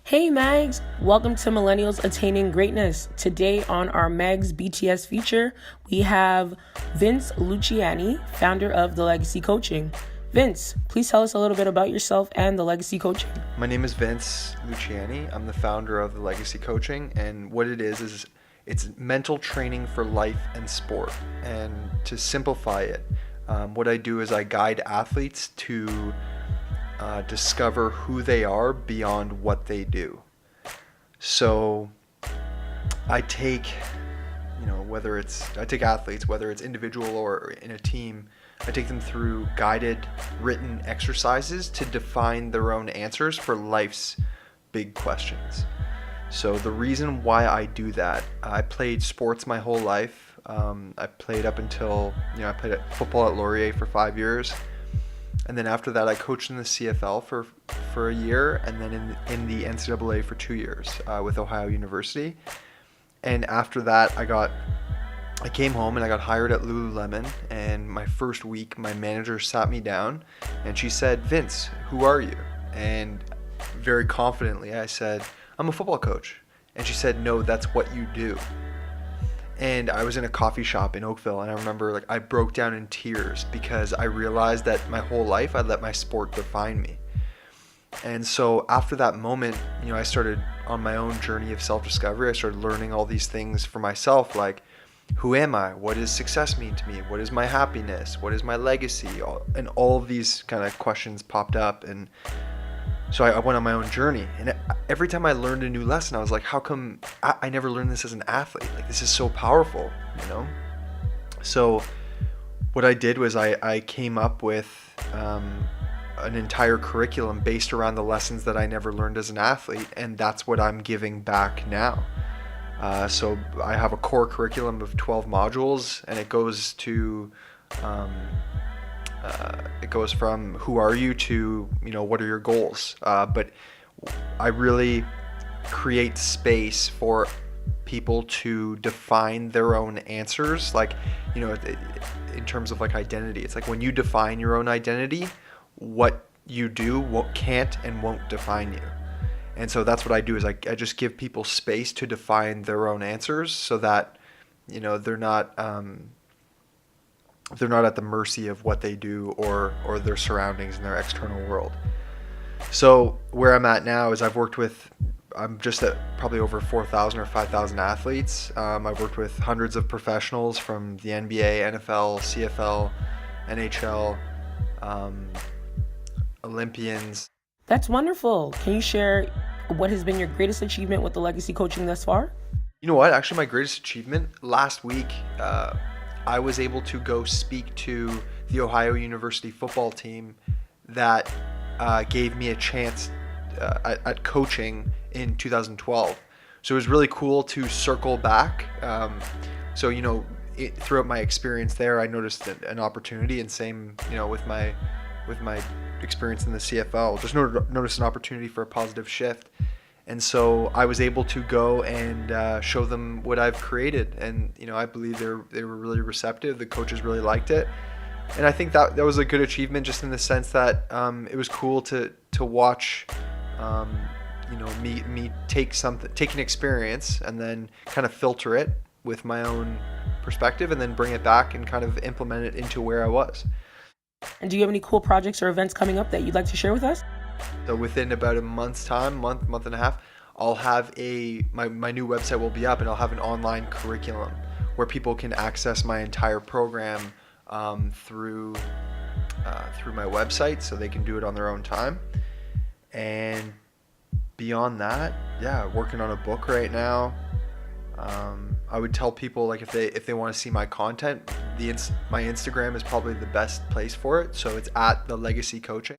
Hey MAGS, welcome to Millennials Attaining Greatness. Today on our MAGS BTS feature, we have Vince Luciani, founder of the Legacy Coaching. Vince, please tell us a little bit about yourself and the Legacy Coaching. My name is Vince Luciani. I'm the founder of the Legacy Coaching, and what it is it's mental training for life and sport. And to simplify it, what I do is I guide athletes to discover who they are beyond what they do. So I take, I take athletes, whether it's individual or in a team, I take them through guided written exercises to define their own answers for life's big questions. So the reason why I do that, I played sports my whole life. I played up until, I played football at Laurier for 5 years. And then after that, I coached in the CFL for a year, and then in the NCAA for 2 years with Ohio University. And after that, I came home and I got hired at Lululemon. And my first week, my manager sat me down, and she said, "Vince, who are you?" And very confidently, I said, "I'm a football coach." And she said, "No, that's what you do." And I was in a coffee shop in Oakville, and I remember I broke down in tears because I realized that my whole life I'd let my sport define me. And so after that moment, I started on my own journey of self-discovery. I started learning all these things for myself, like, who am I? What does success mean to me? What is my happiness? What is my legacy? And all of these kind of questions popped up, and so I went on my own journey. And every time I learned a new lesson, I was like, how come I never learned this as an athlete? This is so powerful, So what I did was I came up with an entire curriculum based around the lessons that I never learned as an athlete, and that's what I'm giving back now. So I have a core curriculum of 12 modules, and it goes to it goes from who are you to what are your goals, but I really create space for people to define their own answers, in terms of identity. It's like when you define your own identity, what you do can't and won't define you. And so that's what I do is I just give people space to define their own answers so that they're not at the mercy of what they do or their surroundings and their external world. So where I'm at now is I'm just at probably over 4,000 or 5,000 athletes. I've worked with hundreds of professionals from the NBA, NFL, CFL, NHL, Olympians. That's wonderful. Can you share what has been your greatest achievement with the Legacy Coaching thus far? You know what? Actually, my greatest achievement last week, I was able to go speak to the Ohio University football team that gave me a chance at coaching in 2012. So it was really cool to circle back. Throughout my experience there, I noticed an opportunity, and same, with my experience in the CFL, just noticed an opportunity for a positive shift. And so I was able to go and show them what I've created, and I believe they were really receptive. The coaches really liked it, and I think that was a good achievement, just in the sense that it was cool to watch, me take an experience and then kind of filter it with my own perspective, and then bring it back and kind of implement it into where I was. And do you have any cool projects or events coming up that you'd like to share with us? So within about a month's time, month and a half, I'll have my new website will be up, and I'll have an online curriculum where people can access my entire program through my website, so they can do it on their own time. And beyond that, working on a book right now. I would tell people, if they want to see my content, my Instagram is probably the best place for it. So it's at the Legacy Coaching.